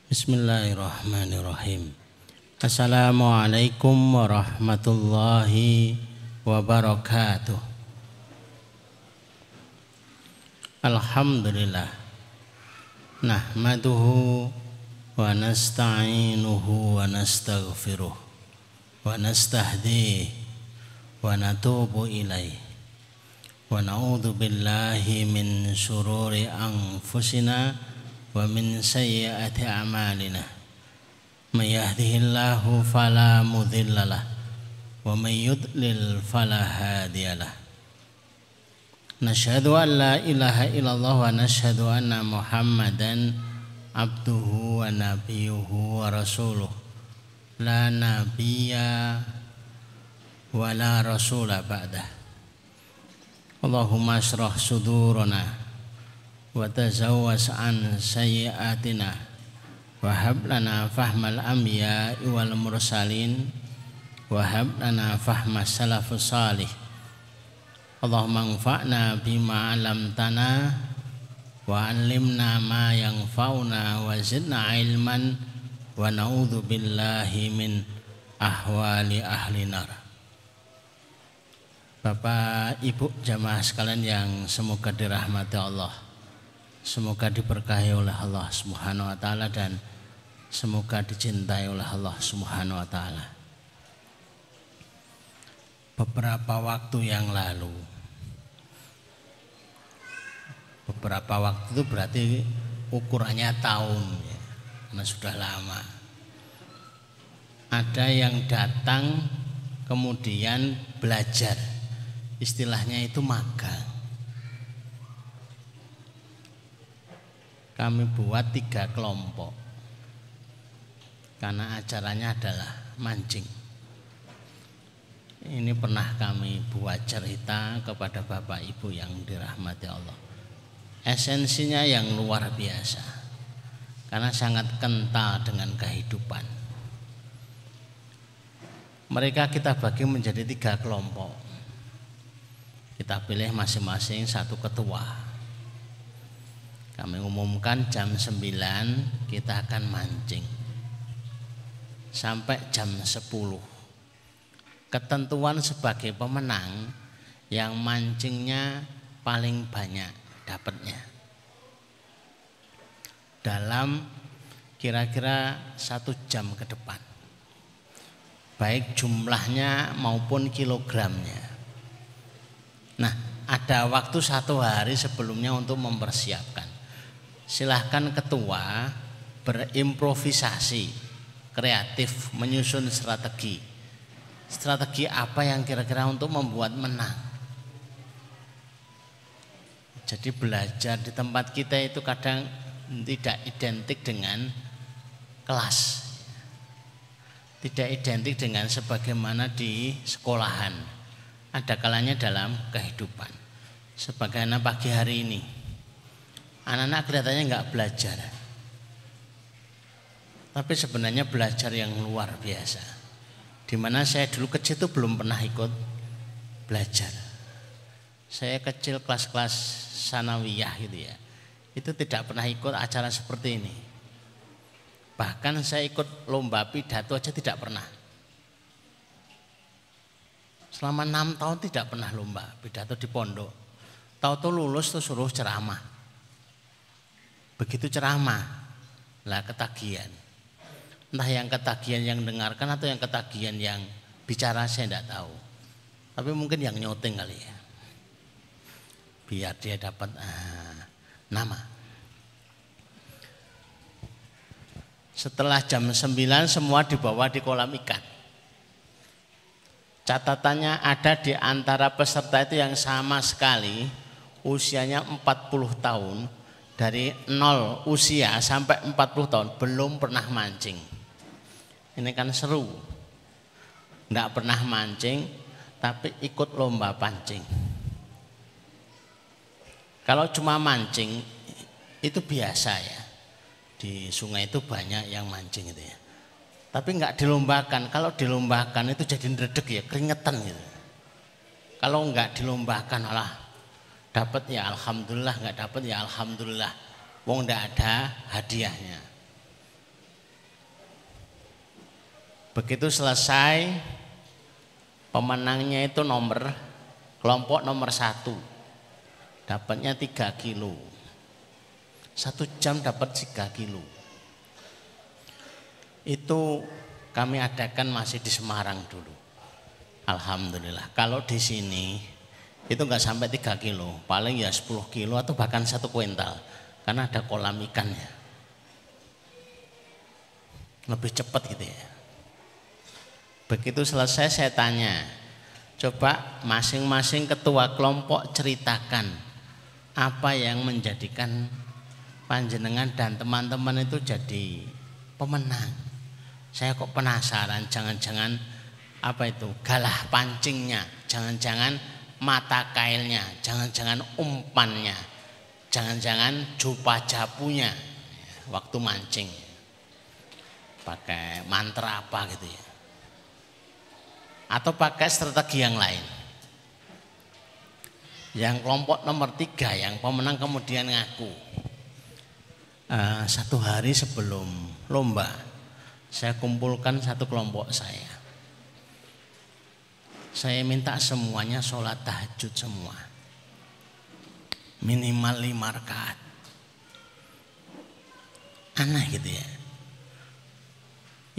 Bismillahirrahmanirrahim. Assalamualaikum warahmatullahi wabarakatuh. Alhamdulillah. Nahmaduhu wa nasta'inuhu wa nastaghfiruh wa nastahdihi wa natubu ilaih wa na'udzu billahi min syururi anfusina wa min sayyiati a'malina may yahdihillahu fala mudhillalah wa may yudlil fala hadiyalah. Nashhadu an la ilaha illallah wa nashhadu anna Muhammadan abduhu wa nabiyuhu wa rasuluh la nabiyya wa la rasula ba'dah. Allahumma ashrah sudurana wa tazawwas an sayyiatina wa hab lana fahmal anbiya'i wal mursalin wa hab lana fahmas salafus salih. Allahumma anfa'na bima 'allamtana wa 'allimna ma yanfa'una wa zidna ilman wa na'udzu billahi min ahwali ahli nar. Bapak Ibu jamaah sekalian yang semoga dirahmati Allah, semoga diberkahi oleh Allah Subhanahu wa taala dan semoga dicintai oleh Allah Subhanahu wa taala. Beberapa waktu yang lalu, beberapa waktu itu berarti ukurannya tahun ya, karena sudah lama. Ada yang datang kemudian belajar, istilahnya itu magang. Kami buat 3 kelompok karena acaranya adalah mancing. Ini pernah kami buat cerita kepada Bapak Ibu yang dirahmati Allah. Esensinya yang luar biasa karena sangat kental dengan kehidupan. Mereka kita bagi menjadi 3 kelompok. Kita pilih masing-masing 1 ketua. Kami umumkan jam 9 kita akan mancing sampai jam 10. Ketentuan sebagai pemenang yang mancingnya paling banyak dapatnya. Dalam kira-kira 1 jam ke depan. Baik jumlahnya maupun kilogramnya. Nah, ada waktu 1 hari sebelumnya untuk mempersiapkan. Silahkan ketua berimprovisasi, kreatif, menyusun strategi. Strategi apa yang kira-kira untuk membuat menang. Jadi belajar di tempat kita itu kadang tidak identik dengan kelas. Tidak identik dengan sebagaimana di sekolahan. Ada kalanya dalam kehidupan. Sebagaimana pagi hari ini. Anak-anak kelihatannya enggak belajar. Tapi sebenarnya belajar yang luar biasa. Dimana saya dulu kecil itu belum pernah ikut belajar. Saya kecil kelas-kelas sanawiyah gitu ya. Itu tidak pernah ikut acara seperti ini. Bahkan saya ikut lomba pidato aja tidak pernah. Selama 6 tahun tidak pernah lomba pidato di pondok. Tahu-tahu lulus tuh suruh ceramah. Begitu ceramah, lah ketagihan. Entah yang ketagihan yang dengarkan atau yang ketagihan yang bicara saya tidak tahu. Tapi mungkin yang nyoteng kali ya. Biar dia dapat nama. Setelah jam 9 semua dibawa di kolam ikan. Catatannya ada di antara peserta itu yang sama sekali usianya 40 tahun. Dari 0 usia sampai 40 tahun belum pernah mancing. Ini kan seru. Enggak pernah mancing tapi ikut lomba pancing. Kalau cuma mancing itu biasa ya. Di sungai itu banyak yang mancing itu ya. Tapi enggak dilombakan. Kalau dilombakan itu jadi ndredeg ya, keringetan gitu. Kalau enggak dilombakan alah dapat ya alhamdulillah, enggak dapat ya alhamdulillah. Wong enggak ada hadiahnya. Begitu selesai, pemenangnya itu kelompok nomor 1, dapatnya 3 kilo. 1 jam dapat 3 kilo. Itu kami adakan masih di Semarang dulu. Alhamdulillah. Kalau di sini itu nggak sampai 3 kilo, paling ya 10 kilo atau bahkan 1 kuintal, karena ada kolam ikannya. Lebih cepat gitu ya. Begitu selesai saya tanya, coba masing-masing ketua kelompok ceritakan apa yang menjadikan panjenengan dan teman-teman itu jadi pemenang. Saya kok penasaran, jangan-jangan apa itu galah pancingnya, jangan-jangan mata kailnya, jangan-jangan umpannya, jangan-jangan jupa japunya waktu mancing pakai mantra apa gitu ya, atau pakai strategi yang lain. Yang kelompok nomor 3 yang pemenang kemudian ngaku, 1 hari sebelum lomba saya kumpulkan 1 kelompok saya minta semuanya sholat tahajud semua, minimal 5 rakaat. Aneh gitu ya,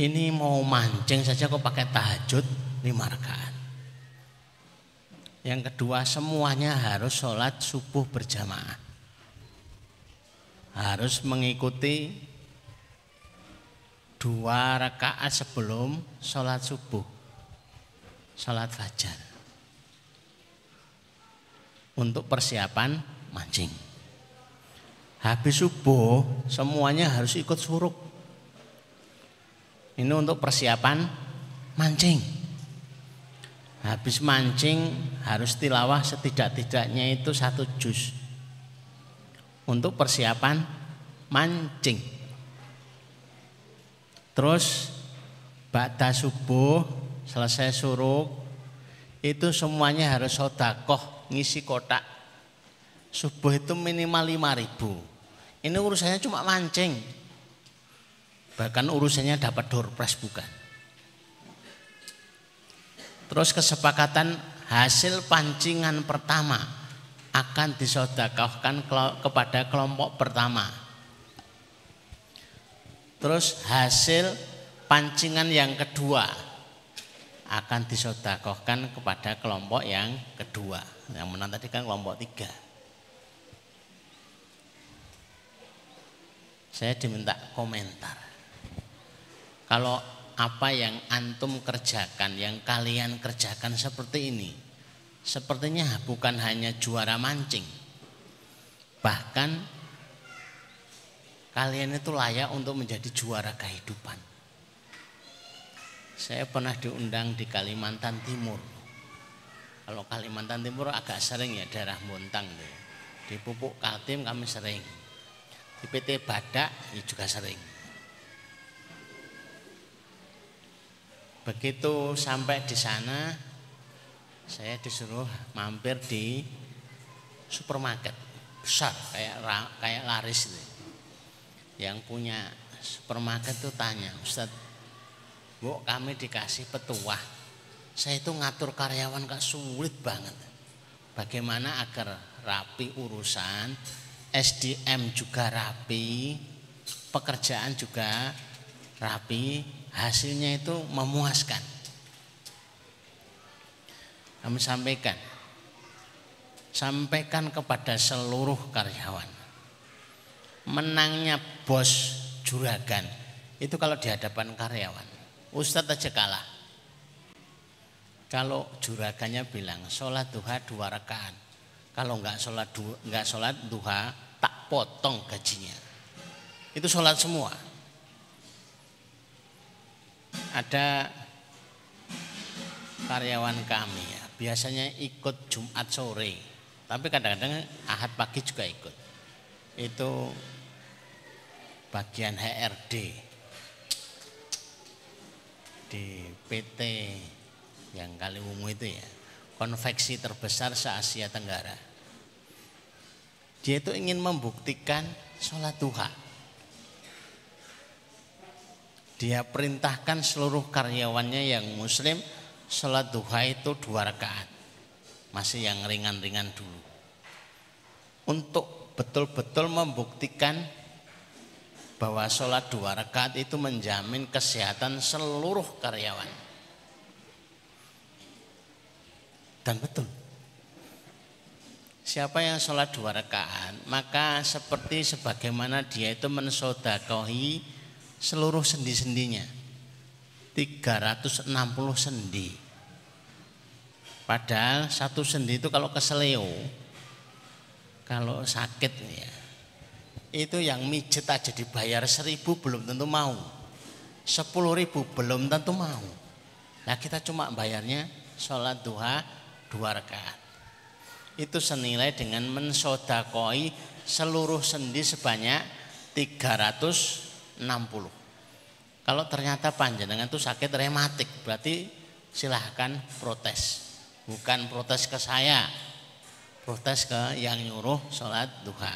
ini mau mancing saja kok pakai tahajud 5 rakaat. Yang kedua, semuanya harus sholat subuh berjamaah, harus mengikuti 2 rakaat sebelum sholat subuh, sholat fajar, untuk persiapan mancing. Habis subuh semuanya harus ikut suruk. Ini untuk persiapan mancing. Habis mancing harus tilawah setidak-tidaknya itu 1 juz untuk persiapan mancing. Terus ba'da subuh selesai suruk itu semuanya harus sedekah ngisi kotak. Subuh itu minimal 5.000. Ini urusannya cuma mancing. Bahkan urusannya dapat door prize bukan. Terus kesepakatan hasil pancingan pertama akan disedekahkan kepada kelompok pertama. Terus hasil pancingan yang kedua akan disedekahkan kepada kelompok yang kedua. Yang menang tadi kan kelompok 3. Saya diminta komentar. Kalau apa yang antum kerjakan, yang kalian kerjakan seperti ini, sepertinya bukan hanya juara mancing, bahkan kalian itu layak untuk menjadi juara kehidupan. Saya pernah diundang di Kalimantan Timur. Kalau Kalimantan Timur agak sering ya, daerah Montang deh. Di Pupuk Kaltim kami sering, di PT Badak ya juga sering. Begitu sampai di sana, saya disuruh mampir di supermarket besar kayak Laris itu. Yang punya supermarket itu tanya, Ustadz, Bu, kami dikasih petuah, saya itu ngatur karyawan kok sulit banget. Bagaimana agar rapi urusan, SDM juga rapi, pekerjaan juga rapi, hasilnya itu memuaskan. Kami sampaikan kepada seluruh karyawan, menangnya bos juragan itu kalau di hadapan karyawan, Ustadz aja kalah. Kalau juragannya bilang sholat duha 2 rakaat, kalau nggak sholat duha tak potong gajinya. Itu sholat semua. Ada karyawan kami ya, biasanya ikut Jumat sore, tapi kadang-kadang Ahad pagi juga ikut. Itu bagian HRD di PT yang Kaliwungu itu ya, konveksi terbesar se-Asia Tenggara. Dia itu ingin membuktikan sholat duha. Dia perintahkan seluruh karyawannya yang muslim sholat duha itu 2 rakaat. Masih yang ringan-ringan dulu. Untuk betul-betul membuktikan bahwa sholat 2 rakaat itu menjamin kesehatan seluruh karyawan. Dan betul. Siapa yang sholat 2 rakaat, maka seperti sebagaimana dia itu mensodakohi seluruh sendi-sendinya. 360 sendi. Padahal satu sendi itu kalau keseleo, kalau sakit ya, itu yang mijet aja dibayar 1.000 belum tentu mau, 10.000 belum tentu mau. Nah kita cuma bayarnya sholat duha 2 rakaat. Itu senilai dengan mensodakoi seluruh sendi sebanyak 360. Kalau ternyata panjenengan itu sakit rematik, berarti silahkan protes. Bukan protes ke saya, protes ke yang nyuruh sholat duha.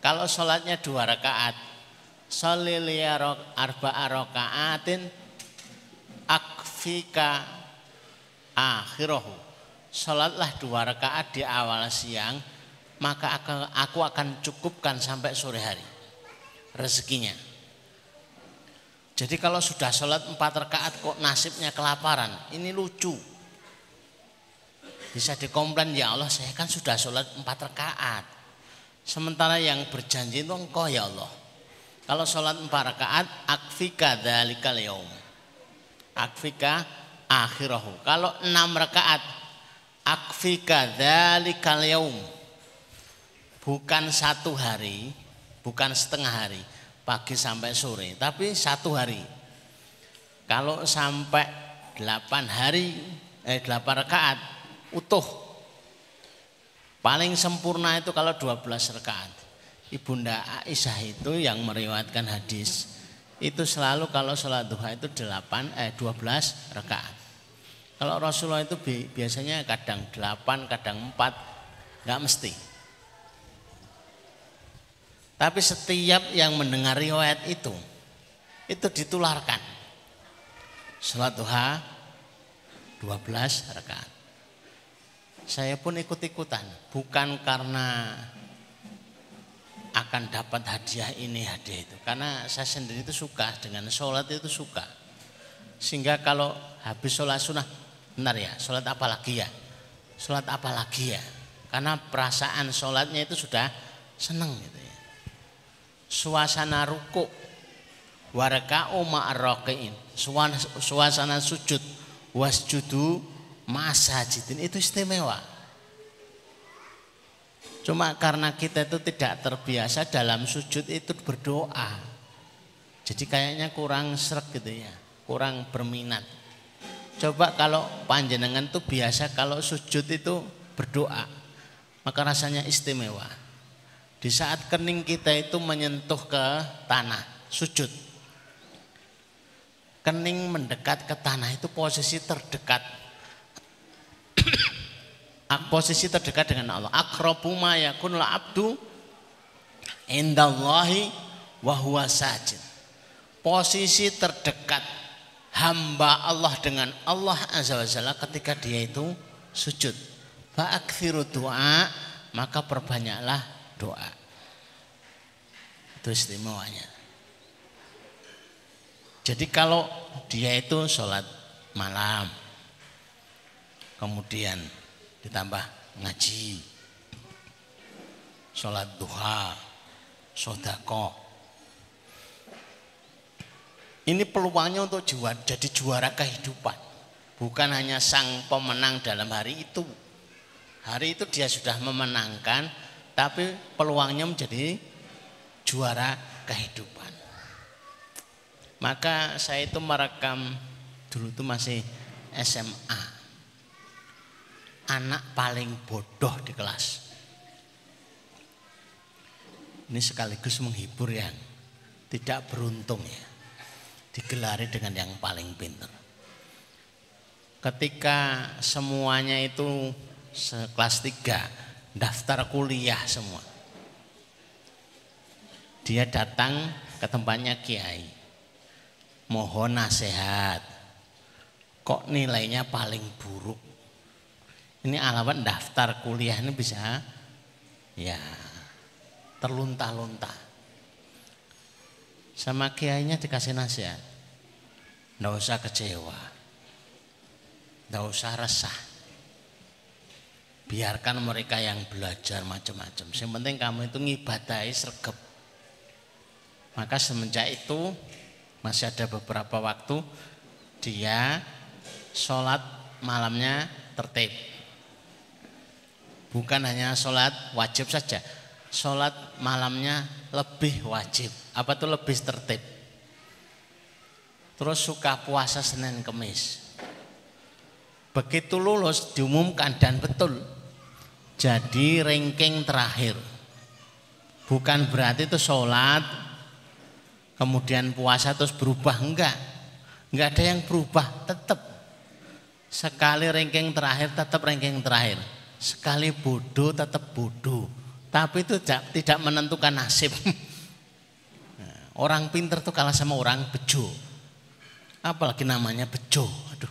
Kalau sholatnya 2 rakaat, sholli liya arba'a raka'atin akfika akhirahu. Sholatlah 2 rakaat di awal siang, maka aku akan cukupkan sampai sore hari rezekinya. Jadi kalau sudah sholat 4 rakaat kok nasibnya kelaparan, ini lucu. Bisa dikomplain, ya Allah saya kan sudah sholat 4 rakaat. Sementara yang berjanji itu engkau ya Allah. Kalau sholat 4 rakaat, akfika dzalikal yaum, akfika akhirahu. Kalau 6 rakaat, akfika dzalikal yaum. Bukan 1 hari, bukan setengah hari, pagi sampai sore, tapi 1 hari. Kalau sampai 8 rakaat utuh. Paling sempurna itu kalau 12 rakaat. Ibunda Aisyah itu yang meriwayatkan hadis, itu selalu kalau sholat duha itu 12 rakaat. Kalau Rasulullah itu biasanya kadang 8, kadang 4, enggak mesti. Tapi setiap yang mendengar riwayat itu ditularkan. Sholat duha 12 rakaat. Saya pun ikut-ikutan, bukan karena akan dapat hadiah ini hadiah itu, karena saya sendiri itu suka dengan sholat, itu suka. Sehingga kalau habis sholat sunnah, benar ya, sholat apa lagi ya, sholat apa lagi ya, karena perasaan sholatnya itu sudah seneng gitu ya. Suasana ruku' waraka'u ma'arraqi'in, suasana sujud wasjudu masajidin, itu istimewa. Cuma karena kita itu tidak terbiasa dalam sujud itu berdoa, jadi kayaknya kurang sreg gitu ya, kurang berminat. Coba kalau panjenengan tuh biasa kalau sujud itu berdoa, maka rasanya istimewa. Di saat kening kita itu menyentuh ke tanah, sujud, kening mendekat ke tanah, itu posisi terdekat. Posisi terdekat dengan Allah. Aqrabu ma yakunul abdu indallahi wa huwa sajid. Posisi terdekat hamba Allah dengan Allah azza wa jalla ketika dia itu sujud. Fa aktsiru doa, maka perbanyaklah doa. Itu istimewanya. Jadi kalau dia itu sholat malam, kemudian ditambah ngaji, sholat duha, sodako, ini peluangnya untuk jadi juara kehidupan. Bukan hanya sang pemenang dalam hari itu. Hari itu dia sudah memenangkan, tapi peluangnya menjadi juara kehidupan. Maka saya itu merekam, dulu itu masih SMA, anak paling bodoh di kelas. Ini sekaligus menghibur yang tidak beruntung ya, digelari dengan yang paling pintar. Ketika semuanya itu kelas 3 daftar kuliah semua, dia datang ke tempatnya kiai. mohon nasihat. Kok nilainya paling buruk? Ini alamat daftar kuliah ini bisa ya terlunta-lunta. Sama kiainya dikasih nasihat. Nggak usah kecewa. Nggak usah resah. Biarkan mereka yang belajar macam-macam. Yang penting kamu itu ngibadahi sregep. Maka semenjak itu masih ada beberapa waktu dia sholat malamnya tertib. Bukan hanya sholat wajib saja, sholat malamnya lebih wajib. Apa tuh lebih tertib? Terus suka puasa Senin Kemis. Begitu lulus diumumkan dan betul jadi ranking terakhir. Bukan berarti itu sholat kemudian puasa terus berubah, enggak ada yang berubah, tetap sekali ranking terakhir tetap ranking terakhir, sekali bodoh tetap bodoh, tapi itu tidak menentukan nasib. Orang pinter tuh kalah sama orang bejo, apalagi namanya bejo, aduh,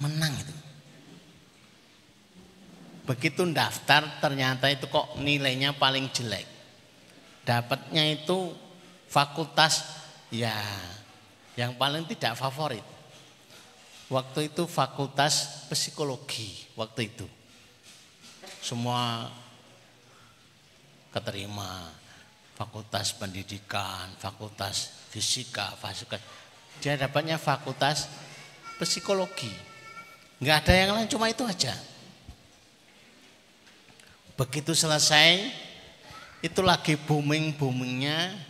menang itu. Begitu daftar ternyata itu kok nilainya paling jelek, dapatnya itu fakultas ya yang paling tidak favorit. Waktu itu fakultas psikologi, waktu itu semua keterima, fakultas pendidikan, fakultas fisika, fakultas, dia dapatnya fakultas psikologi. Nggak ada yang lain, cuma itu aja. Begitu selesai, itu lagi boomingnya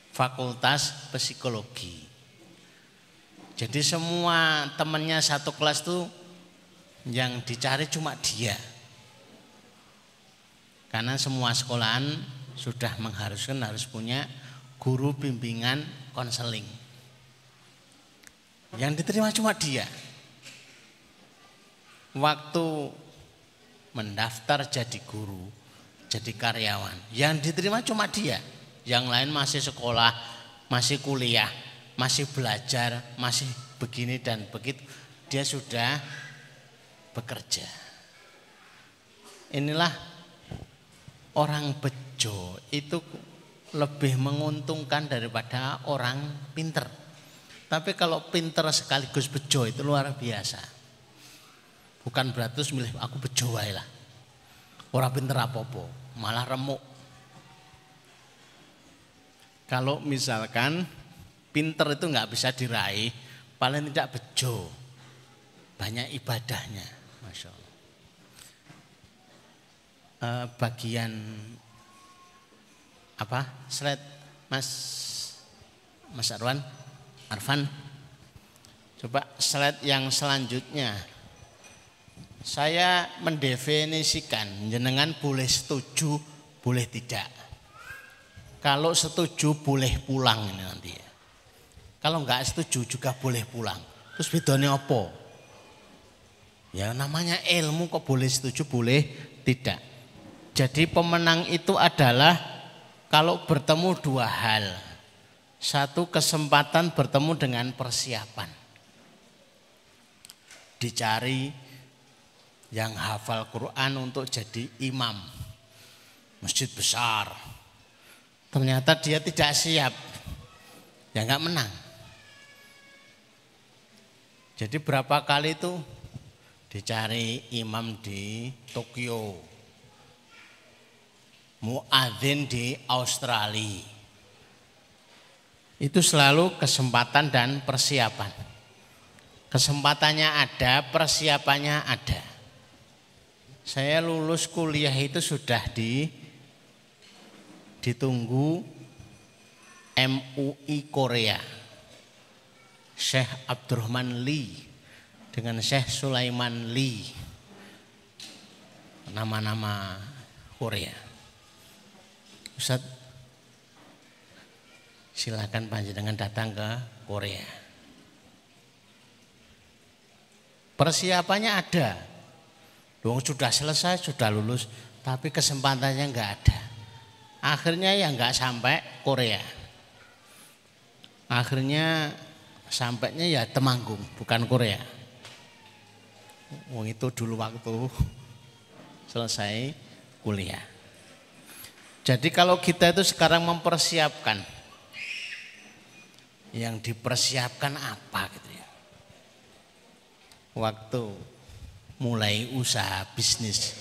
fakultas psikologi. Jadi semua temannya satu kelas tuh yang dicari cuma dia. Karena semua sekolahan sudah mengharuskan harus punya guru bimbingan konseling. Yang diterima cuma dia. Waktu mendaftar jadi guru, jadi karyawan, yang diterima cuma dia. Yang lain masih sekolah, masih kuliah, masih belajar, masih begini dan begitu. Dia sudah bekerja. Inilah orang bejo itu lebih menguntungkan daripada orang pinter. Tapi kalau pinter sekaligus bejo itu luar biasa. Bukan berarti milih aku bejo wae lah. Orang pinter apa-apa, malah remuk. Kalau misalkan pinter itu nggak bisa diraih, paling tidak bejo, banyak ibadahnya, masya Allah. Bagian apa? Slide Mas Arfan. Coba slide yang selanjutnya. Saya mendefinisikan, jenengan boleh setuju, boleh tidak. Kalau setuju boleh pulang ini nanti ya. Kalau enggak setuju juga boleh pulang. Terus bedanya apa? Ya namanya ilmu kok boleh setuju boleh tidak. Jadi pemenang itu adalah kalau bertemu dua hal. Satu, kesempatan bertemu dengan persiapan. Dicari yang hafal Quran untuk jadi imam masjid besar. Ternyata dia tidak siap, ya enggak menang. Jadi berapa kali itu dicari imam di Tokyo, muadzin di Australia. Itu selalu kesempatan dan persiapan. Kesempatannya ada, persiapannya ada. Saya lulus kuliah itu sudah ditunggu MUI Korea, Syekh Abdurrahman Lee dengan Syekh Sulaiman Lee, nama-nama Korea. Ustaz, silakan panjenengan datang ke Korea. Persiapannya ada. Dong sudah selesai, sudah lulus, tapi kesempatannya enggak ada. Akhirnya ya enggak sampai Korea. Akhirnya sampainya ya Temanggung, bukan Korea. Wong itu dulu waktu selesai kuliah. Jadi kalau kita itu sekarang mempersiapkan, yang dipersiapkan apa gitu ya. Waktu mulai usaha bisnis,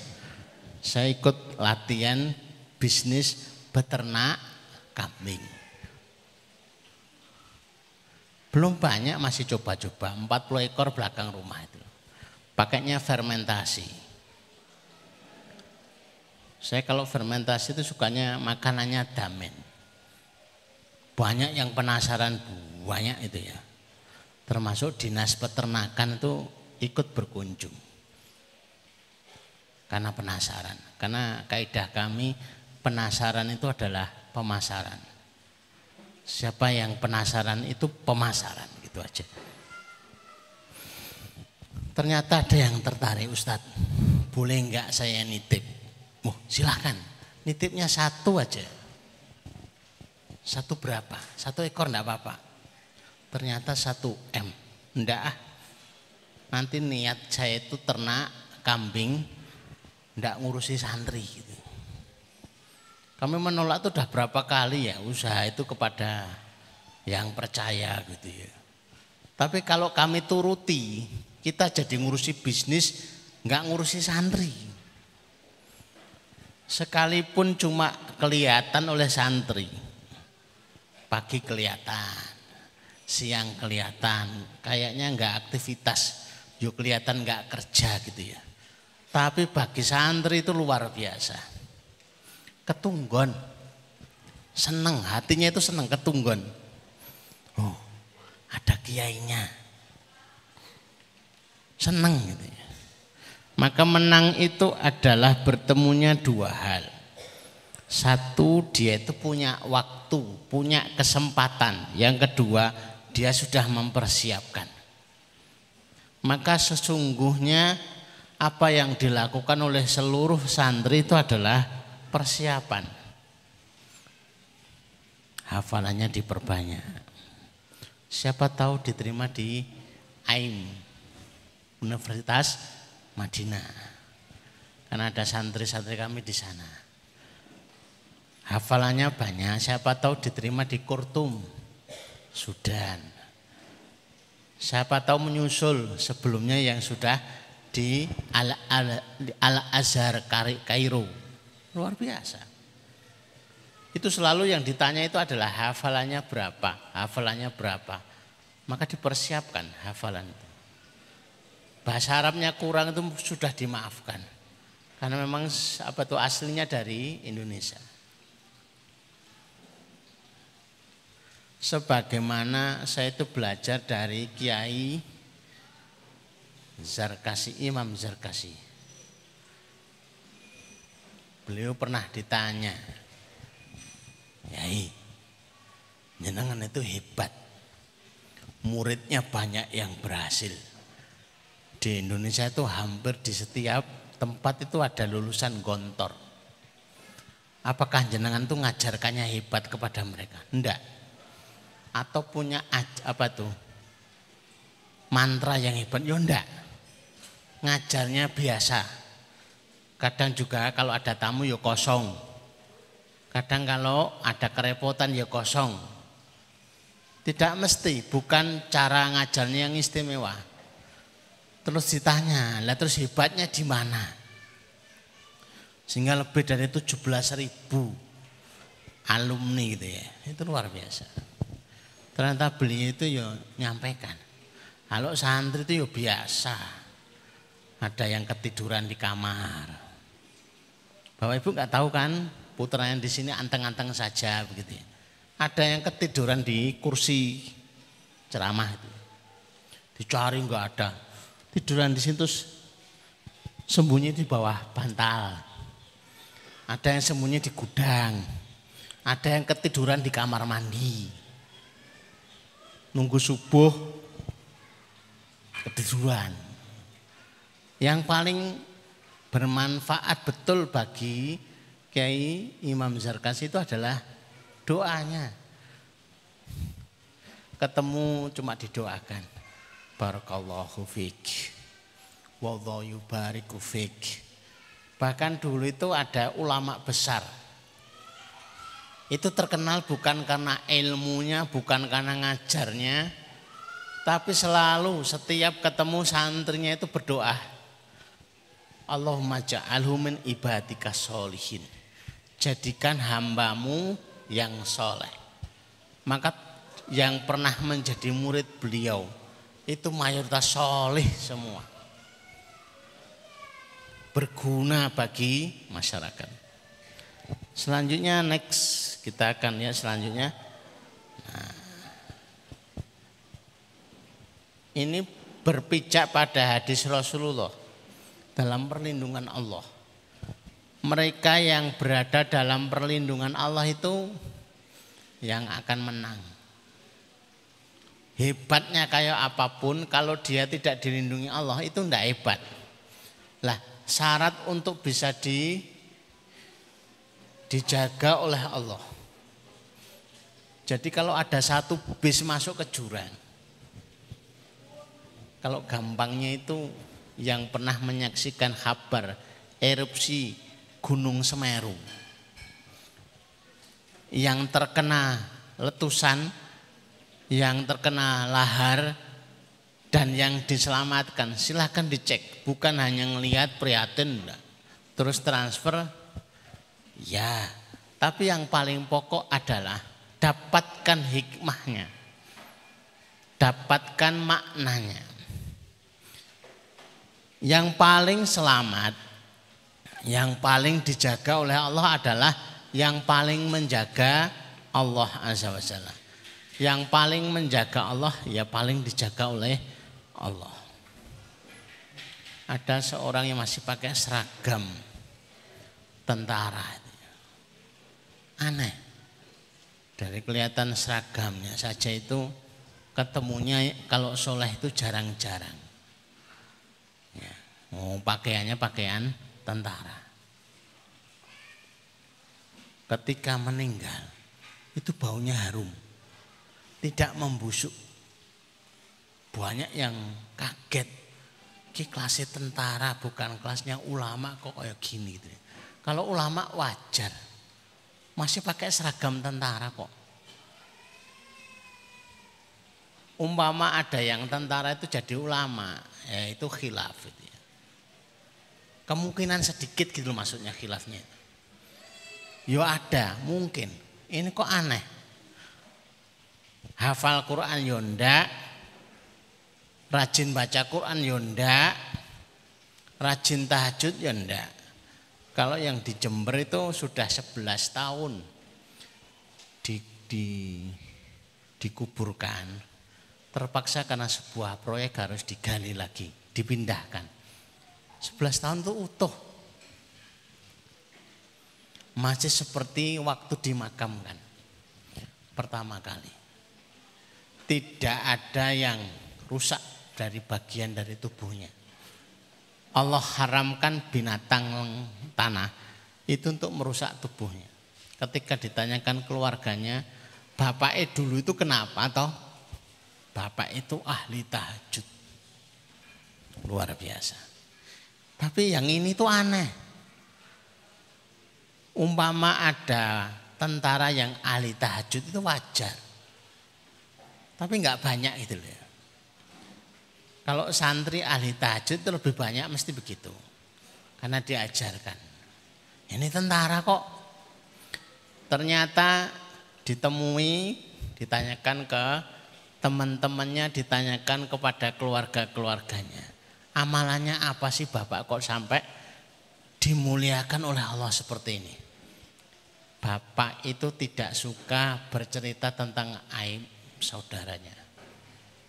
saya ikut latihan bisnis beternak kambing. Belum banyak, masih coba-coba, 40 ekor belakang rumah itu. Pakainya fermentasi. Saya kalau fermentasi itu sukanya makanannya damen. Banyak yang penasaran, banyak itu ya. Termasuk dinas peternakan itu ikut berkunjung. Karena penasaran. Karena kaidah kami penasaran itu adalah pemasaran. Siapa yang penasaran itu pemasaran, gitu aja. Ternyata ada yang tertarik, Ustadz, boleh enggak saya nitip? Oh, silahkan, nitipnya 1 aja. 1 berapa? 1 ekor enggak apa-apa. Ternyata 1 M. Enggak, nanti niat saya itu ternak kambing, enggak ngurusi santri gitu. Kami menolak itu udah berapa kali ya usaha itu kepada yang percaya gitu ya. Tapi kalau kami turuti, kita jadi ngurusi bisnis, enggak ngurusi santri. Sekalipun cuma kelihatan oleh santri, pagi kelihatan, siang kelihatan, kayaknya enggak aktivitas, yuk kelihatan enggak kerja gitu ya. Tapi bagi santri itu luar biasa. Ketunggon, seneng, hatinya itu seneng ketunggon. Oh, ada kiainya, seneng gitu ya. Maka menang itu adalah bertemunya 2 hal. 1, dia itu punya waktu, punya kesempatan. Yang kedua, dia sudah mempersiapkan. Maka sesungguhnya apa yang dilakukan oleh seluruh santri itu adalah persiapan. Hafalannya diperbanyak. Siapa tahu diterima di AIM, Universitas Madinah. Karena ada santri-santri kami di sana. Hafalannya banyak, siapa tahu diterima di Khartoum, Sudan. Siapa tahu menyusul sebelumnya yang sudah di Al-Azhar Kairo. Luar biasa. Itu selalu yang ditanya itu adalah hafalannya berapa, hafalannya berapa. Maka dipersiapkan hafalan itu. Bahasa Arabnya kurang itu sudah dimaafkan. Karena memang aslinya dari Indonesia. Sebagaimana saya itu belajar dari Kiai Zarkasi, Imam Zarkasi. Beliau pernah ditanya, Yai, jenengan itu hebat, muridnya banyak yang berhasil. Di Indonesia itu hampir di setiap tempat itu ada lulusan gontor. Apakah jenengan itu ngajarkannya hebat kepada mereka? Enggak. Atau punya mantra yang hebat? Ya enggak. Ngajarnya biasa. Kadang juga kalau ada tamu ya kosong. Kadang kalau ada kerepotan ya kosong. Tidak mesti, bukan cara ngajarnya yang istimewa. Terus ditanya, lah terus hebatnya di mana? Sehingga lebih dari 17.000 alumni gitu ya. Itu luar biasa. Ternyata beliau itu ya nyampaikan. Kalau santri itu ya biasa. Ada yang ketiduran di kamar. Bapak Ibu nggak tahu kan, putranya di sini anteng-anteng saja begitu ya. Ada yang ketiduran di kursi ceramah itu. Dicari nggak ada. Tiduran di situ sembunyi di bawah bantal. Ada yang sembunyi di gudang. Ada yang ketiduran di kamar mandi. Nunggu subuh ketiduran. Yang paling bermanfaat betul bagi Kiai Imam Zarkasi itu adalah doanya. ketemu cuma didoakan. Barakallahu fik. Wallahu yubariku fik. Bahkan dulu itu ada ulama besar. Itu terkenal bukan karena ilmunya, bukan karena ngajarnya, tapi selalu setiap ketemu santrinya itu berdoa. Allahumma ja'alhu min ibadika sholihin. Jadikan hambamu yang soleh. Maka yang pernah menjadi murid beliau itu mayoritas soleh semua. Berguna bagi masyarakat. Selanjutnya next kita akan ya selanjutnya. Nah, ini berpijak pada hadis Rasulullah dalam perlindungan Allah. Mereka yang berada dalam perlindungan Allah itu yang akan menang. Hebatnya kayak apapun kalau dia tidak dilindungi Allah itu tidak hebat. Lah syarat untuk bisa dijaga oleh Allah. Jadi kalau ada satu bis masuk ke jurang, kalau gampangnya itu yang pernah menyaksikan kabar erupsi Gunung Semeru yang terkena letusan, yang terkena lahar dan yang diselamatkan, silahkan dicek, bukan hanya ngelihat prihatin terus transfer ya, tapi yang paling pokok adalah dapatkan hikmahnya, dapatkan maknanya. Yang paling selamat, yang paling dijaga oleh Allah adalah yang paling menjaga Allah Azza wa Jalla. Yang paling menjaga Allah ya paling dijaga oleh Allah. Ada seorang yang masih pakai seragam tentara. Aneh. Dari kelihatan seragamnya saja itu ketemunya kalau soleh itu jarang-jarang. Ya, pakaiannya pakaian tentara. Ketika meninggal itu baunya harum, tidak membusuk. Banyak yang kaget, ini kelasnya tentara bukan kelasnya ulama kok kayak gini gitu. Kalau ulama wajar, masih pakai seragam tentara kok. Umpama ada yang tentara itu jadi ulama, ya itu khilaf gitu ya. Kemungkinan sedikit gitu maksudnya khilafnya. Yo ada mungkin, ini kok aneh. Hafal Quran yo ndak, rajin baca Quran yo ndak, rajin tahajud yo ndak. Kalau yang di Jember itu sudah 11 tahun dikuburkan, terpaksa karena sebuah proyek harus digali lagi, dipindahkan. 11 tahun itu utuh. Masih seperti waktu dimakamkan pertama kali. Tidak ada yang rusak dari bagian dari tubuhnya. Allah haramkan binatang tanah itu untuk merusak tubuhnya. Ketika ditanyakan keluarganya, bapaknya dulu itu kenapa toh? Bapak itu ahli tahajud. Luar biasa. Tapi yang ini tuh aneh. Umpama ada tentara yang ahli tahajud itu wajar. Tapi enggak banyak gitu loh. Kalau santri ahli tahajud itu lebih banyak mesti begitu. Karena diajarkan. Ini tentara kok. Ternyata ditemui, ditanyakan ke teman-temannya, ditanyakan kepada keluarga-keluarganya. Amalannya apa sih Bapak kok sampai dimuliakan oleh Allah seperti ini? Bapak itu tidak suka bercerita tentang aib saudaranya.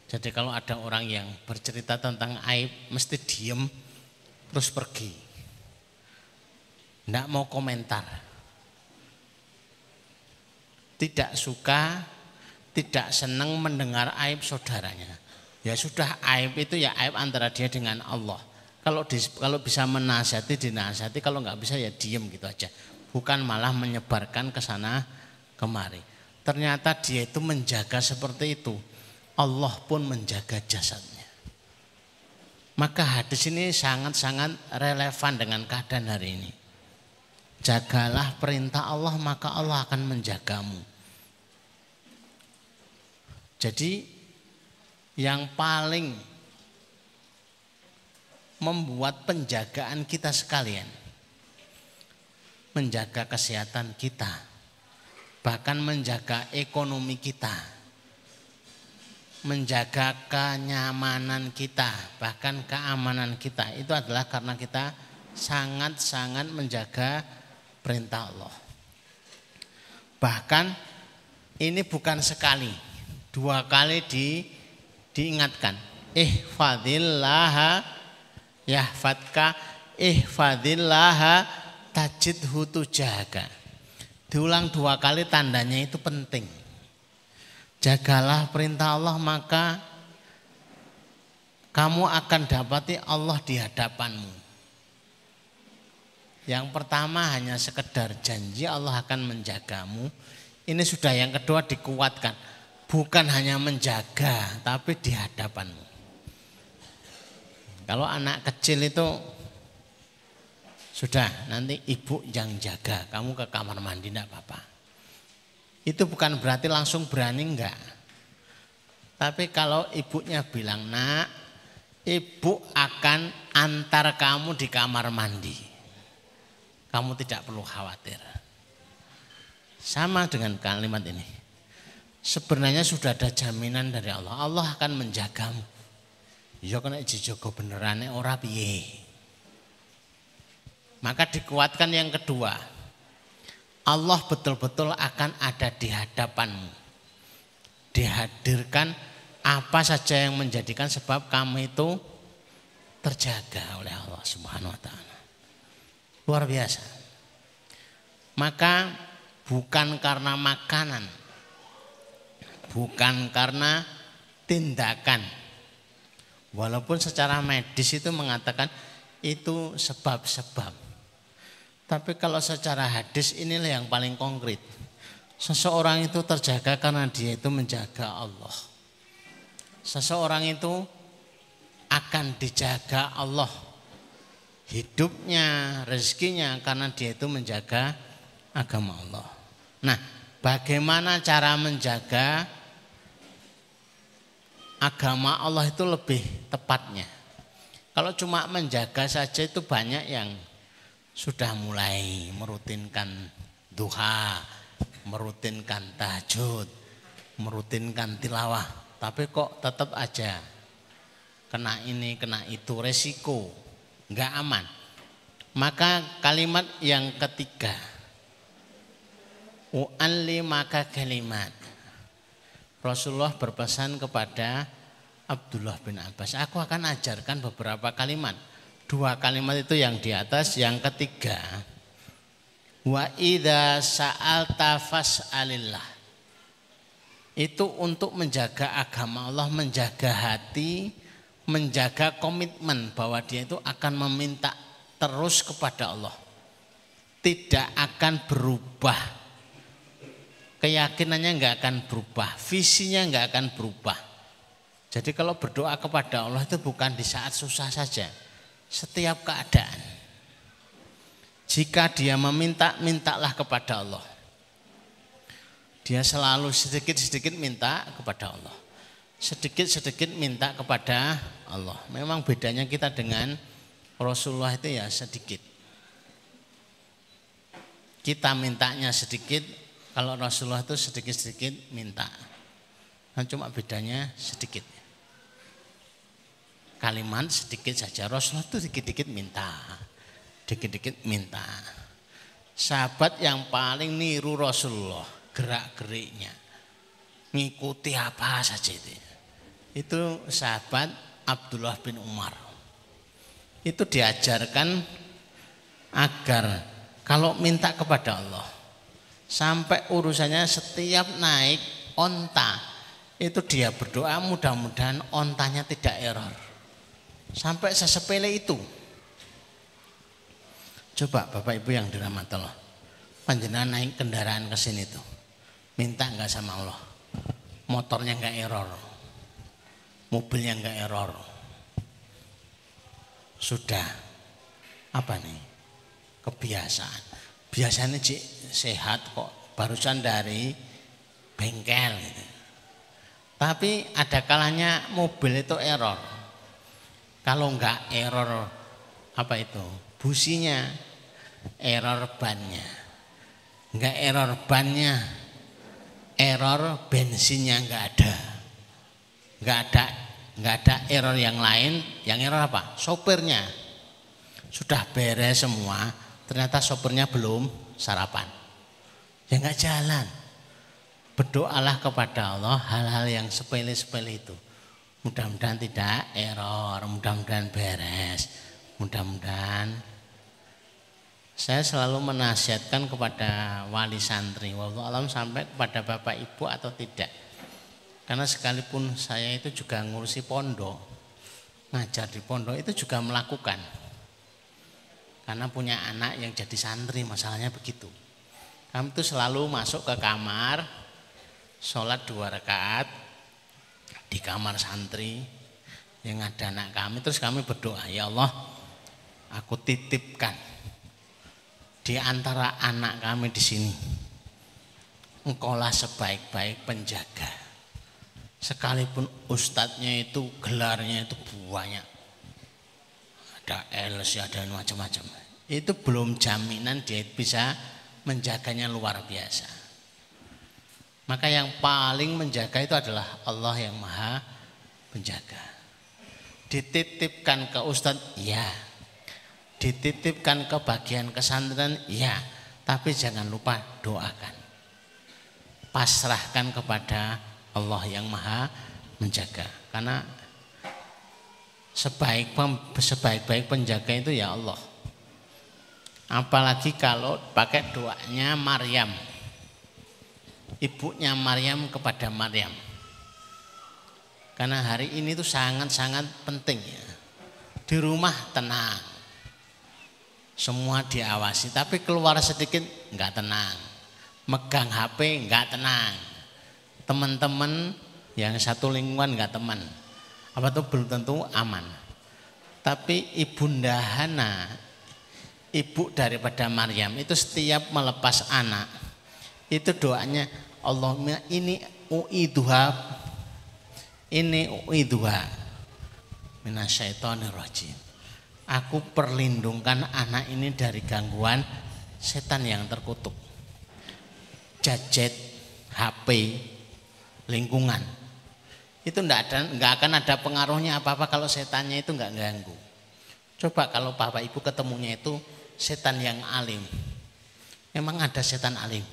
Jadi kalau ada orang yang bercerita tentang aib mesti diem terus pergi. Tidak mau komentar. Tidak suka, tidak senang mendengar aib saudaranya. Ya sudah, aib itu ya aib antara dia dengan Allah. Kalau bisa menasihati dinasihati, kalau nggak bisa ya diem gitu aja. Bukan malah menyebarkan ke sana kemari. Ternyata dia itu menjaga seperti itu. Allah pun menjaga jasadnya. Maka hadis ini sangat-sangat relevan dengan keadaan hari ini. Jagalah perintah Allah maka Allah akan menjagamu. Jadi yang paling membuat penjagaan kita sekalian, menjaga kesehatan kita, bahkan menjaga ekonomi kita, menjaga kenyamanan kita, bahkan keamanan kita, itu adalah karena kita sangat-sangat menjaga perintah Allah. Bahkan ini bukan sekali, 2 kali diingatkan. Ihfadillaha yahfadka, ihfadillaha tajidhu tujahaka. Diulang 2 kali, tandanya itu penting. Jagalah perintah Allah maka kamu akan dapati Allah di hadapanmu. Yang pertama hanya sekedar janji Allah akan menjagamu. Ini sudah yang kedua dikuatkan. Bukan hanya menjaga tapi di hadapanmu. Kalau anak kecil itu sudah nanti ibu yang jaga, kamu ke kamar mandi enggak apa-apa. Itu bukan berarti langsung berani, enggak. Tapi kalau ibunya bilang, nak, ibu akan antar kamu di kamar mandi, kamu tidak perlu khawatir. Sama dengan kalimat ini. Sebenarnya sudah ada jaminan dari Allah. Allah akan menjagamu. Ya kena dijogo benerane ora piye. Maka dikuatkan yang kedua. Allah betul-betul akan ada di hadapanmu. Dihadirkan apa saja yang menjadikan sebab kamu itu terjaga oleh Allah Subhanahu wa taala. Luar biasa. Maka bukan karena makanan, bukan karena tindakan. Walaupun secara medis itu mengatakan itu sebab-sebab. Tapi kalau secara hadis inilah yang paling konkret. Seseorang itu terjaga karena dia itu menjaga Allah. Seseorang itu akan dijaga Allah. Hidupnya, rezekinya karena dia itu menjaga agama Allah. Nah, bagaimana cara menjaga agama Allah itu lebih tepatnya? Kalau cuma menjaga saja itu banyak yang sudah mulai merutinkan duha, merutinkan tahajud, merutinkan tilawah, tapi kok tetap aja kena ini, kena itu, resiko, enggak aman. Maka kalimat yang ketiga, maka kalimat. Rasulullah berpesan kepada Abdullah bin Abbas, aku akan ajarkan beberapa kalimat. 2 kalimat itu yang di atas, yang ketiga, wa idza sa'alta fas'alillah. Itu untuk menjaga agama Allah, menjaga hati, menjaga komitmen bahwa dia itu akan meminta terus kepada Allah. Tidak akan berubah. Keyakinannya enggak akan berubah, visinya enggak akan berubah. Jadi kalau berdoa kepada Allah itu bukan di saat susah saja, setiap keadaan. Jika dia meminta, mintalah kepada Allah. Dia selalu sedikit-sedikit minta kepada Allah. Sedikit-sedikit minta kepada Allah. Memang bedanya kita dengan Rasulullah itu ya sedikit. Kita mintanya sedikit, kalau Rasulullah itu sedikit-sedikit minta. Nah, cuma bedanya sedikit. Kalimat sedikit saja, Rasulullah itu dikit-dikit minta. Dikit-dikit minta. Sahabat yang paling niru Rasulullah, gerak-geriknya, ngikuti apa saja itu sahabat Abdullah bin Umar. Itu diajarkan agar kalau minta kepada Allah, sampai urusannya setiap naik onta, itu dia berdoa mudah-mudahan ontanya tidak error. Sampai sesepele itu. Coba Bapak Ibu yang dirahmati Allah, panjenengan naik kendaraan ke sini tuh, minta enggak sama Allah, motornya enggak error, mobilnya nggak error. Sudah apa nih? Kebiasaan. Biasanya sehat kok, barusan dari bengkel gitu. Tapi ada kalanya mobil itu error. Kalau nggak error apa itu? Businya, error bannya. Nggak error bannya, error bensinnya nggak ada. Nggak ada error yang lain. Yang error apa? Sopirnya. Sudah beres semua, ternyata sopirnya belum sarapan. Ya nggak jalan. Berdoalah kepada Allah hal-hal yang sepele-sepele itu. Mudah-mudahan tidak error, mudah-mudahan beres. Mudah-mudahan. Saya selalu menasihatkan kepada wali santri, wallahu alam, sampai kepada bapak ibu atau tidak. Karena sekalipun saya itu juga ngurusi pondok, ngajar di pondok itu juga melakukan. Karena punya anak yang jadi santri, masalahnya begitu. Kami itu selalu masuk ke kamar, sholat 2 rakaat di kamar santri yang ada anak kami, terus kami berdoa, ya Allah, aku titipkan di antara anak kami di sini, engkaulah sebaik-baik penjaga. Sekalipun ustadznya itu gelarnya itu banyak, ada LC, ada macam-macam, itu belum jaminan dia bisa menjaganya luar biasa. Maka yang paling menjaga itu adalah Allah yang maha penjaga. Dititipkan ke ustadz, ya. Dititipkan ke bagian pesantren, ya. Tapi jangan lupa doakan. Pasrahkan kepada Allah yang maha menjaga. Karena sebaik-baik penjaga itu ya Allah. Apalagi kalau pakai doanya Maryam, ibunya Maryam kepada Maryam. Karena hari ini tuh sangat-sangat penting ya. Di rumah tenang, semua diawasi, tapi keluar sedikit nggak tenang, megang HP nggak tenang, teman-teman yang satu lingkungan nggak teman, apa tuh belum tentu aman. Tapi Ibunda Hana, ibu daripada Maryam, itu setiap melepas anak itu doanya, Allahumma ini u'iduha minasyaitonirrajim. Aku perlindungkan anak ini dari gangguan setan yang terkutuk. Gadget, HP, lingkungan. Itu enggak akan ada pengaruhnya apa-apa kalau setannya itu enggak ganggu. Coba kalau Bapak Ibu ketemunya itu setan yang alim. Memang ada setan alim.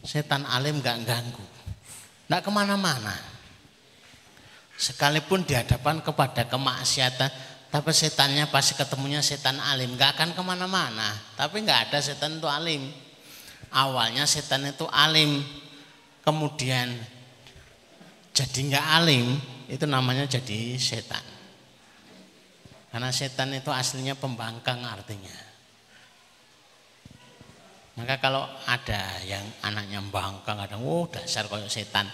Setan alim enggak ganggu. Enggak kemana-mana. Sekalipun dihadapkan kepada kemaksiatan, tapi setannya pasti ketemunya setan alim, gak akan kemana-mana. Tapi gak ada setan itu alim. Awalnya setan itu alim, kemudian jadi gak alim, itu namanya jadi setan. Karena setan itu aslinya pembangkang artinya. Maka kalau ada yang anaknya bangkang, kadang dasar kayak setan.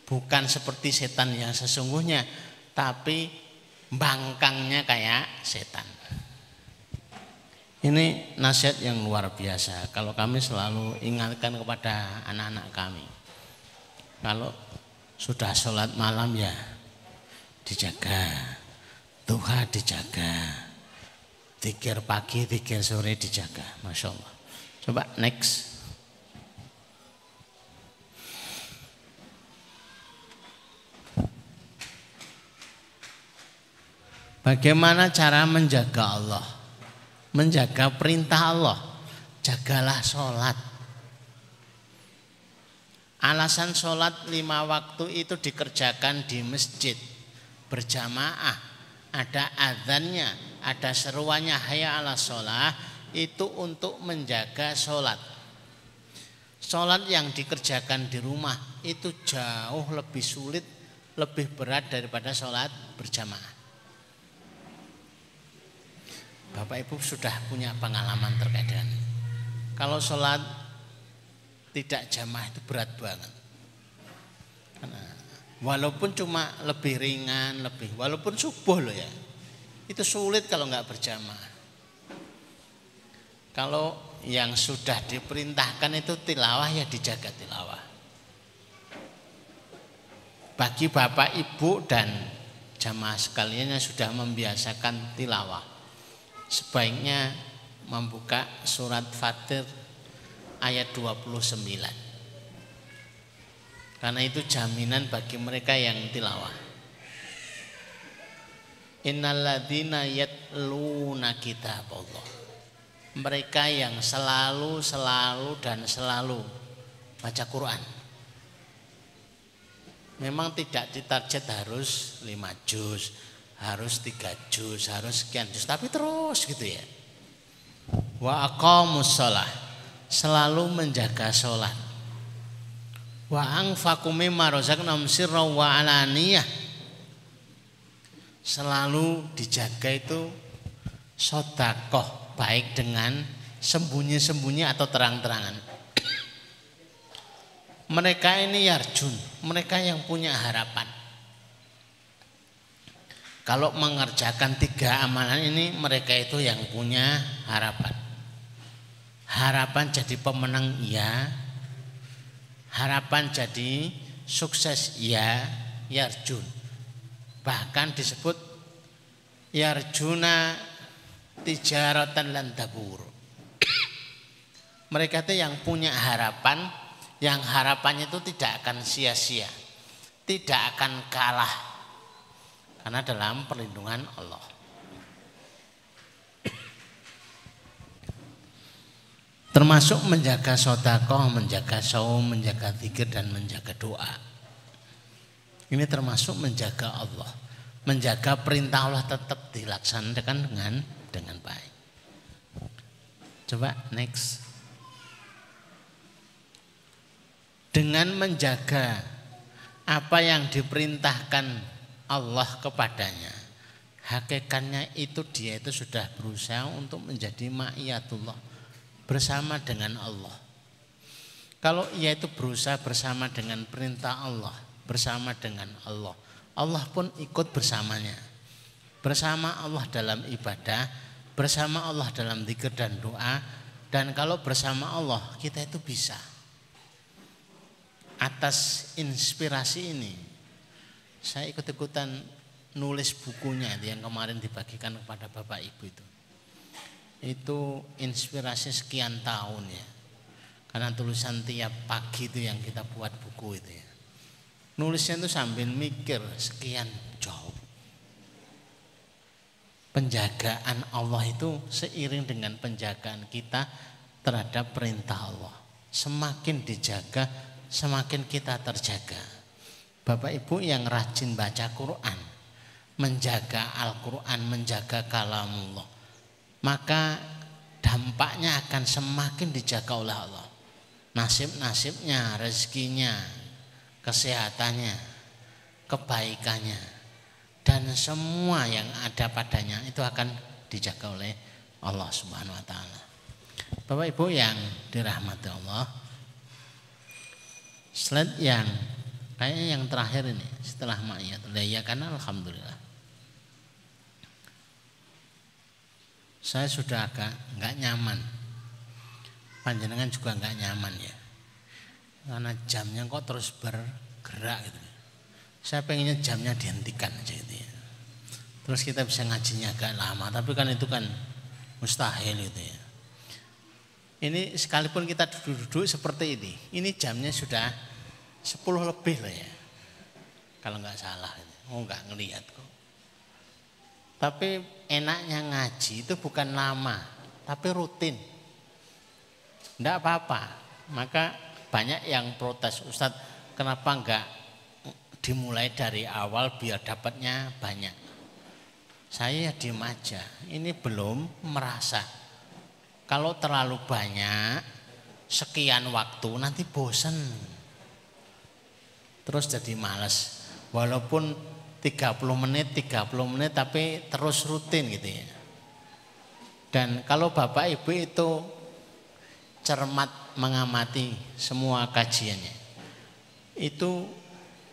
Bukan seperti setan yang sesungguhnya, tapi bangkangnya kayak setan. Ini nasihat yang luar biasa. Kalau kami selalu ingatkan kepada anak-anak kami, kalau sudah sholat malam ya dijaga, duha dijaga, zikir pagi, zikir sore dijaga. Masya Allah. Coba next. Bagaimana cara menjaga Allah? Menjaga perintah Allah. Jagalah sholat. Alasan sholat 5 waktu itu dikerjakan di masjid berjamaah. Ada adzannya, ada seruannya hayya ala sholat. Itu untuk menjaga sholat. Sholat yang dikerjakan di rumah itu jauh lebih sulit, lebih berat daripada sholat berjamaah. Bapak Ibu sudah punya pengalaman terkait dengan ini. Kalau sholat tidak jamaah itu berat banget. Karena Walaupun cuma lebih ringan, walaupun subuh loh ya. Itu sulit kalau nggak berjamaah. Kalau yang sudah diperintahkan itu tilawah ya dijaga tilawah. Bagi bapak ibu dan jamaah sekalian yang sudah membiasakan tilawah, sebaiknya membuka surat Fatir ayat 29. Karena itu jaminan bagi mereka yang tilawah. Innalladzina yatluna kitaballah. Mereka yang selalu baca Quran. Memang tidak ditarget harus 5 juz, harus 3 juz, harus sekian juz, tapi terus gitu ya. Wa aqamus shalah, selalu menjaga sholat. Wa anfaqu mimma razaqnahum sirran wa alaniyah, selalu dijaga itu sedekah, baik dengan sembunyi-sembunyi atau terang-terangan. Mereka ini yarjun, mereka yang punya harapan. Kalau mengerjakan 3 amalan ini, mereka itu yang punya harapan. Harapan jadi pemenang iya, harapan jadi sukses iya, yarjun. Bahkan disebut yarjuna tijaratan lan tabur. Mereka itu yang punya harapan, yang harapannya itu tidak akan sia-sia, tidak akan kalah, karena dalam perlindungan Allah. Termasuk menjaga sedekah, menjaga saum, menjaga zikir dan menjaga doa. Ini termasuk menjaga Allah, menjaga perintah Allah tetap dilaksanakan dengan baik. Coba next. Dengan menjaga apa yang diperintahkan Allah kepadanya, hakikatnya itu dia itu sudah berusaha untuk menjadi ma'iyatullah, bersama dengan Allah. Kalau ia itu berusaha bersama dengan perintah Allah, bersama dengan Allah, Allah pun ikut bersamanya. Bersama Allah dalam ibadah, bersama Allah dalam zikir dan doa. Dan kalau bersama Allah, kita itu bisa. Atas inspirasi ini, saya ikut-ikutan nulis bukunya yang kemarin dibagikan kepada Bapak Ibu itu. Itu inspirasi sekian tahun ya. Karena tulisan tiap pagi itu yang kita buat buku itu ya. Nulisnya itu sambil mikir sekian jauh. Penjagaan Allah itu seiring dengan penjagaan kita terhadap perintah Allah. Semakin dijaga, semakin kita terjaga. Bapak Ibu yang rajin baca Quran, menjaga Al-Quran, menjaga kalamullah, maka dampaknya akan semakin dijaga oleh Allah. Nasib-nasibnya, rezekinya, kesehatannya, kebaikannya, dan semua yang ada padanya itu akan dijaga oleh Allah Subhanahu wa taala. Bapak Ibu yang dirahmati Allah, slide yang kayaknya yang terakhir ini setelah ma'iyatullah ya, karena alhamdulillah saya sudah agak enggak nyaman, panjenengan juga enggak nyaman ya, karena jamnya kok terus bergerak gitu. Saya pengennya jamnya dihentikan aja gitu ya. Terus kita bisa ngajinya agak lama, tapi kan itu kan mustahil gitu ya. Ini sekalipun kita duduk-duduk seperti ini jamnya sudah 10 lebih loh ya. Kalau nggak salah, nggak ngelihat kok. Tapi enaknya ngaji itu bukan lama, tapi rutin. Enggak apa-apa. Maka banyak yang protes, Ustadz, kenapa enggak dimulai dari awal biar dapatnya banyak. Saya diem aja, ini belum merasa. Kalau terlalu banyak, sekian waktu nanti bosen. Terus jadi malas. Walaupun 30 menit tapi terus rutin gitu ya. Dan kalau Bapak Ibu itu cermat mengamati semua kajiannya, itu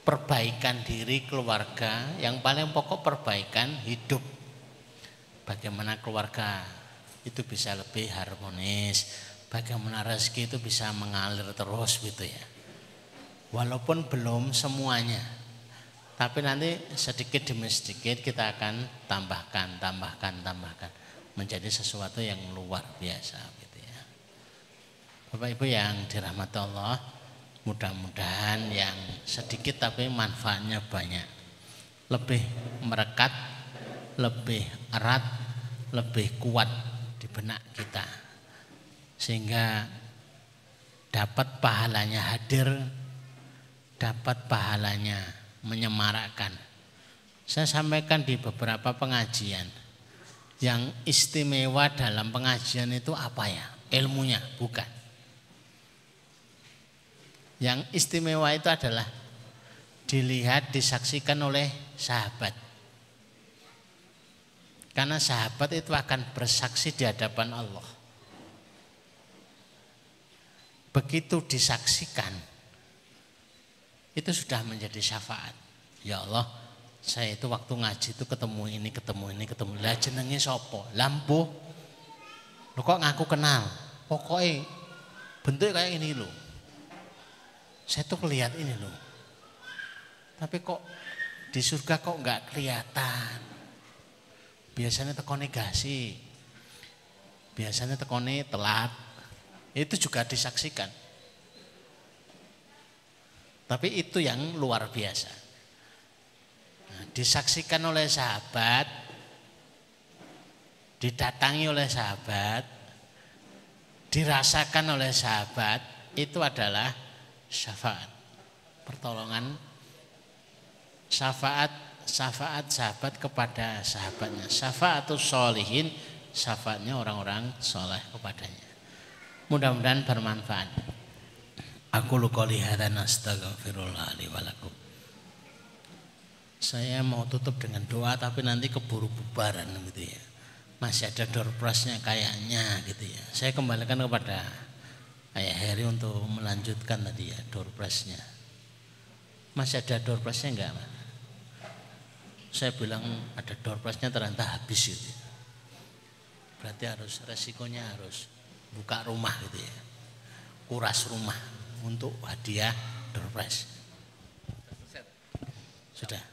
perbaikan diri keluarga, yang paling pokok perbaikan hidup. Bagaimana keluarga itu bisa lebih harmonis, bagaimana rezeki itu bisa mengalir terus gitu ya. Walaupun belum semuanya, tapi nanti sedikit demi sedikit kita akan tambahkan menjadi sesuatu yang luar biasa gitu ya. Bapak Ibu yang dirahmati Allah, mudah-mudahan yang sedikit tapi manfaatnya banyak, lebih merekat, lebih erat, lebih kuat di benak kita, sehingga dapat pahalanya hadir, dapat pahalanya menyemarakkan. Saya sampaikan di beberapa pengajian, yang istimewa dalam pengajian itu apa ya? Ilmunya, bukan. Yang istimewa itu adalah dilihat, disaksikan oleh sahabat. Karena sahabat itu akan bersaksi di hadapan Allah. Begitu disaksikan, itu sudah menjadi syafaat. Ya Allah, saya itu waktu ngaji itu ketemu ini. Lah jenenge sapa? Lampu. Lo kok ngaku kenal? Pokoknya bentuknya kayak ini loh. Saya tuh lihat ini loh. Tapi kok di surga kok enggak kelihatan? Biasanya tekone gasi. Biasanya tekone telat. Itu juga disaksikan. Tapi itu yang luar biasa. Nah, disaksikan oleh sahabat, didatangi oleh sahabat, dirasakan oleh sahabat, itu adalah syafaat. Pertolongan, syafaat sahabat kepada sahabatnya. Syafaatus sholihin, syafaatnya orang-orang soleh kepadanya. Mudah-mudahan bermanfaat. Aku qouli hadza nastaghfirullah li wa lakum. Saya mau tutup dengan doa tapi nanti keburu bubaran gitu ya. Masih ada door prize-nya kayaknya gitu ya. Saya kembalikan kepada Ayah Heri untuk melanjutkan tadi ya door prize-nya. Masih ada door prize-nya enggak, Mas? Saya bilang ada door prize-nya ternyata habis gitu. Berarti harus resikonya harus buka rumah gitu ya. Kuras rumah untuk hadiah door prize. Sudah.